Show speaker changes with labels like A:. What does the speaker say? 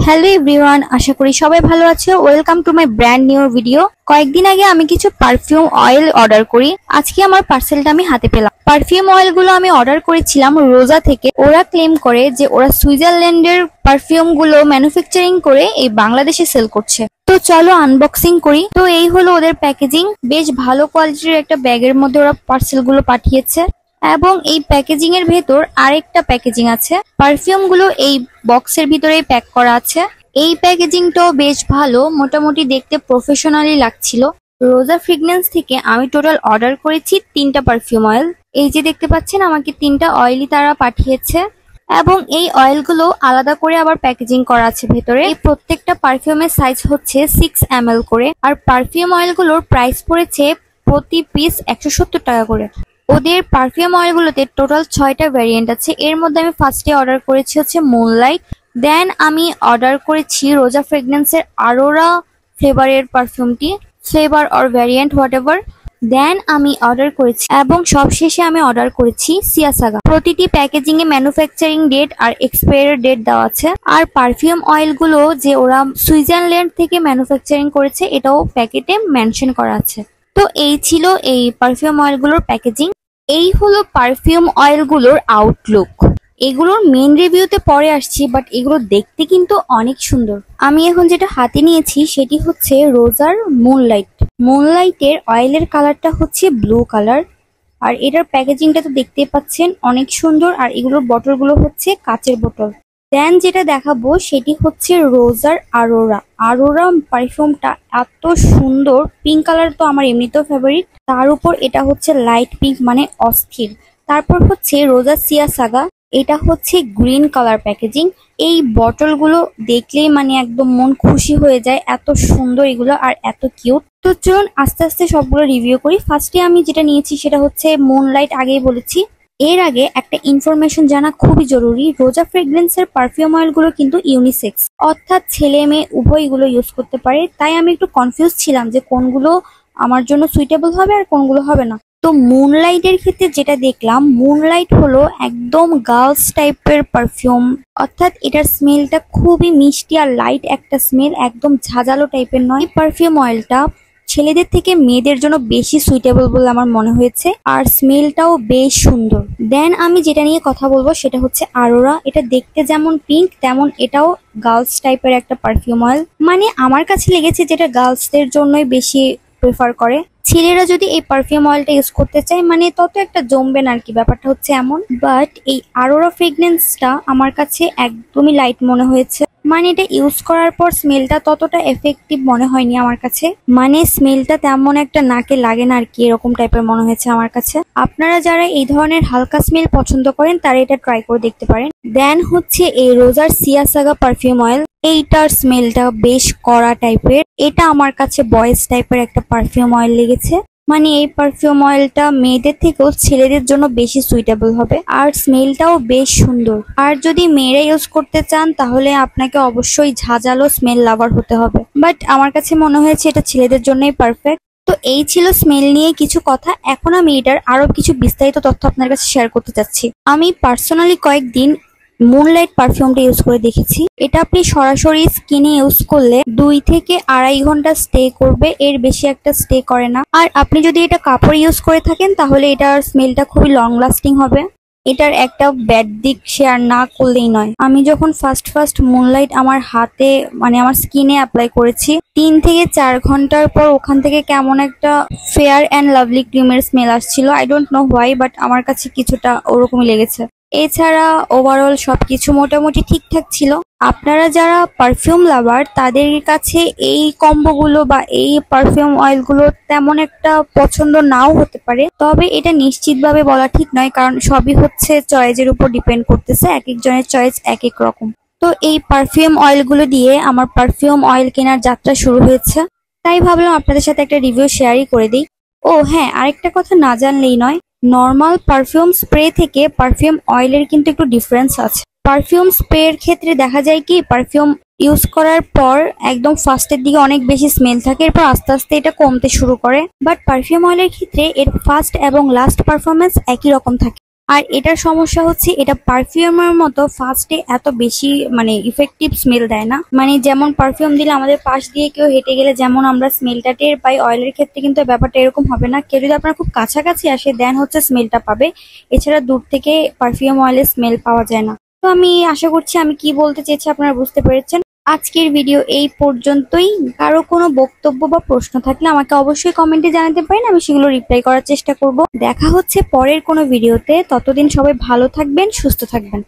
A: Hello everyone, আশা করি সবাই ভালো আছো। Welcome to my brand new video. কয়েকদিন আগে আমি কিছু পারফিউম অয়েল অর্ডার করি। আজকে আমার পার্সেলটা আমি হাতে পেলাম। পারফিউম অয়েলগুলো আমি অর্ডার করেছিলাম রোজা থেকে। ওরা ক্লেম করে যে ওরা সুইজারল্যান্ডের পারফিউম গুলো ম্যানুফ্যাকচারিং করে এই বাংলাদেশে সেল করছে। তো চলো আনবক্সিং করি। তো এই হলো ওদের প্যাকেজিং। বেশ ভালো কোয়ালিটির একটা ব্যাগের মধ্যে ওরা পার্সেল গুলো পাঠিয়েছে। এবং এই প্যাকেজিং এর ভেতর আরেকটা প্যাকেজিং আছে। পারফিউম গুলো এই বক্সের ভিতরেই প্যাক করা আছে। এই প্যাকেজিংটাও বেশ ভালো, মোটামুটি দেখতে প্রফেশনালি লাগছিল। রোজা ফ্রেগনেন্স থেকে আমি টোটাল অর্ডার করেছি 3টা পারফিউম অয়েল। এই যে দেখতে পাচ্ছেন আমাকে 3টা অয়েলই তারা পাঠিয়েছে এবং এই অয়েলগুলো আলাদা করে আবার প্যাকেজিং করা আছে ভেতরে। এই প্রত্যেকটা পারফিউমের সাইজ হচ্ছে 6 ml করে। আর পারফিউম অয়েলগুলোর প্রাইস পড়েছে প্রতি পিস 170 টাকা করে। ওদের পারফিউম অয়েলগুলোতে টোটাল 6টা ভ্যারিয়েন্ট আছে। এর মধ্যে আমি ফার্স্টে অর্ডার করেছি হচ্ছে মুনলাইট, দেন আমি অর্ডার করেছি রোজা ফ্রেগনেন্সের আরোরা ফ্লেভারের পারফিউমটি, flavour or variant whatever. Then আমি অর্ডার করেছি এবং সবশেষে আমি অর্ডার করেছি সিয়াসাগা। প্রতিটি প্যাকেজিং এ ম্যানুফ্যাকচারিং ডেট আর এক্সপায়ার ডেট দেওয়া আছে। আর পারফিউম অয়েলগুলো যে ওরা সুইজারল্যান্ড থেকে ম্যানুফ্যাকচারিং করেছে এটাও প্যাকেটে মেনশন করা আছে। তো এই ছিল এই পারফিউম অয়েলগুলোর প্যাকেজিং। এই হলো পারফিউম অয়েলগুলোর আউটলুক। এগুলোর মেন রিভিউতে পরে আসছি, বাট এগুলো দেখতে কিন্তু অনেক সুন্দর। আমি এখন যেটা হাতে নিয়েছি সেটি হচ্ছে রোজার মুনলাইট। মুনলাইটের অয়েলের কালারটা হচ্ছে ব্লু কালার। আর এটার প্যাকেজিংটা তো দেখতেই পাচ্ছেন অনেক সুন্দর। আর এগুলোর বটলগুলো হচ্ছে কাচের বোতল। দেন যেটা দেখাবো সেটি হচ্ছে রোজার আরোরা। আরোরা পারফিউমটা এত সুন্দর, পিঙ্ক কালার তো আমার এমনিতেও ফেভারিট, তার উপর এটা হচ্ছে লাইট পিঙ্ক মানে অস্থির। তারপর হচ্ছে রোজা সিয়াসাগা, এটা হচ্ছে গ্রিন কালার প্যাকেজিং। এই বটলগুলো দেখলেই মানে একদম মন খুশি হয়ে যায়, এত সুন্দর এগুলো আর এত কিউট। তো চলুন আস্তে আস্তে সবগুলো রিভিউ করি। ফার্স্টে আমি যেটা নিয়েছি সেটা হচ্ছে মুনলাইট, আগেই বলেছি। এর আগে একটা ইনফরমেশন জানা খুবই জরুরি, রোজা ফ্রেগরেন্সের পারফিউম অয়েলগুলো কিন্তু ইউনিসেক্স, অর্থাৎ ছেলে মেয়ে উভয়গুলো ইউজ করতে পারে। তাই আমি একটু কনফিউজ ছিলাম যে কোনগুলো আমার জন্য সুইটেবল হবে আর কোনগুলো হবে না। তো মুনলাইটের ক্ষেত্রে যেটা দেখলাম, মুনলাইট হলো একদম গার্লস টাইপের পারফিউম, অর্থাৎ এটার স্মেলটা খুবই মিষ্টি আর লাইট একটা স্মেল, একদম ঝাঁঝালো টাইপের নয়। এই পারফিউম অয়েলটা ছেলেদের থেকে মেয়েদের জন্য বেশি সুইটেবল বলে আমার মনে হয়েছে। আর স্মেলটাও বেশ সুন্দর। দেন আমি যেটা নিয়ে কথা বলবো সেটা হচ্ছে আরোরা। এটা দেখতে যেমন পিঙ্ক তেমন এটাও গার্লস টাইপের একটা পারফিউম অয়েল। মানে আমার কাছে লেগেছে যেটা গার্লসদের জন্যই বেশি প্রেফার করে। ছেলেরা যদি এই পারফিউম অয়েলটা ইউজ করতে চায় মানে তত একটা জমবে না আর কি, ব্যাপারটা হচ্ছে এমন। বাট এই আরোরা ফ্রেগনেন্সটা আমার কাছে একদমই লাইট মনে হয়েছে। মানে এটা ইউজ করার পর স্মেলটা ততটা এফেক্টিভ মনে হয়নি আমার কাছে। মানে স্মেলটা তেমন একটা নাকে লাগে না আর কি, এরকম টাইপের মনে হয়েছে আমার কাছে। আপনারা যারা এই ধরনের হালকা স্মেল পছন্দ করেন তারা এটা ট্রাই করে দেখতে পারেন। দেন হচ্ছে এই রোজার সিয়াসাগা পারফিউম অয়েল। এইটার স্মেলটা বেশ কড়া টাইপের। এটা আমার কাছে বয়েজ টাইপের একটা পারফিউম অয়েল লেগেছে। মানে এই পারফিউম অয়েলটা মেয়েদের থেকেও ছেলেদের জন্য বেশি সুইটেবল হবে। আর স্মেলটাও বেশ সুন্দর। আর যদি মেয়েরা ইউজ করতে চান তাহলে আপনাকে অবশ্যই ঝাঁঝালো স্মেল লাভার হতে হবে। বাট আমার কাছে মনে হয়েছে এটা ছেলেদের জন্যই পারফেক্ট। তো এই ছিল স্মেল নিয়ে কিছু কথা। এখন আমি এটার আরো কিছু বিস্তারিত তথ্য আপনার কাছে শেয়ার করতে চাচ্ছি। আমি পার্সোনালি কয়েকদিন মুনলাইট পারফিউমটা ইউজ করে দেখেছি। এটা আপনি সরাসরি স্কিনে ইউজ করলে 2 থেকে 2.5 ঘন্টা স্টে করবে, এর বেশি একটা স্টে করে না। আর আপনি যদি এটা কাপড় ইউজ করে থাকেন তাহলে এটার স্মেলটা খুবই লং লাস্টিং হবে। এটার একটা ব্যাড দিক শেয়ার না করলেই নয়। আমি যখন ফার্স্ট মুনলাইট আমার হাতে মানে আমার স্কিনে অ্যাপ্লাই করেছি 3 থেকে 4 ঘন্টার পর ওখান থেকে কেমন একটা ফেয়ার অ্যান্ড লাভলি ক্রিমের স্মেল আসছিল। I don't know why, but আমার কাছে কিছুটা ওরকমই লেগেছে। এছাড়া ওভারঅল সবকিছু মোটামুটি ঠিকঠাক ছিল। আপনারা যারা পারফিউম লাভার তাদের কাছে এই কম্বোগুলো বা এই পারফিউম অয়েলগুলো তেমন একটা পছন্দ নাও হতে পারে, তবে এটা নিশ্চিতভাবে বলা ঠিক নয়, কারণ সবই হচ্ছে চয়েসের উপর ডিপেন্ড করতেছে। এক একজনের চয়েস এক এক রকম। তো এই পারফিউম অয়েলগুলো দিয়ে আমার পারফিউম অয়েল কেনার যাত্রা শুরু হয়েছে। তাই ভাবলাম আপনাদের সাথে একটা রিভিউ শেয়ারই করে দিই। ও হ্যাঁ, আরেকটা কথা না জানলেই নয়, নর্মাল পারফিউম স্প্রে থেকে পারফিউম অয়েলের কিন্তু একটু ডিফারেন্স আছে। পারফিউম স্প্রের ক্ষেত্রে দেখা যায় কি পারফিউম ইউজ করার পর একদম ফার্স্টের দিকে অনেক বেশি স্মেল থাকে, এরপর আস্তে আস্তে এটা কমতে শুরু করে। বাট পারফিউম অয়েলের ক্ষেত্রে এর ফার্স্ট এবং লাস্ট পারফরমেন্স একই রকম থাকে। আর এটার সমস্যা হচ্ছে এটা পারফিউমের মতো ফার্স্টে এত বেশি মানে ইফেক্টিভ স্মেল দেয় না। মানে যেমন পারফিউম দিলে আমাদের পাশ দিয়ে কেউ হেঁটে গেলে যেমন আমরা স্মেলটা টের পাই, অয়েলের ক্ষেত্রে কিন্তু ব্যাপারটা এরকম হবে না। কেউ যদি আপনার খুব কাছাকাছি আসে দেন হচ্ছে স্মেলটা পাবে, এছাড়া দূর থেকে পারফিউম অয়েলের স্মেল পাওয়া যায় না। তো আমি আশা করছি আমি কি বলতে চেয়েছি আপনারা বুঝতে পেরেছেন। আজকের ভিডিও এই পর্যন্তই। কারো কোনো বক্তব্য বা প্রশ্ন থাকলে আমাকে অবশ্যই কমেন্টে জানাতে পারেন, আমি সেগুলো রিপ্লাই করার চেষ্টা করব। দেখা হচ্ছে পরের কোনো ভিডিওতে, ততদিন সবাই ভালো থাকবেন, সুস্থ থাকবেন।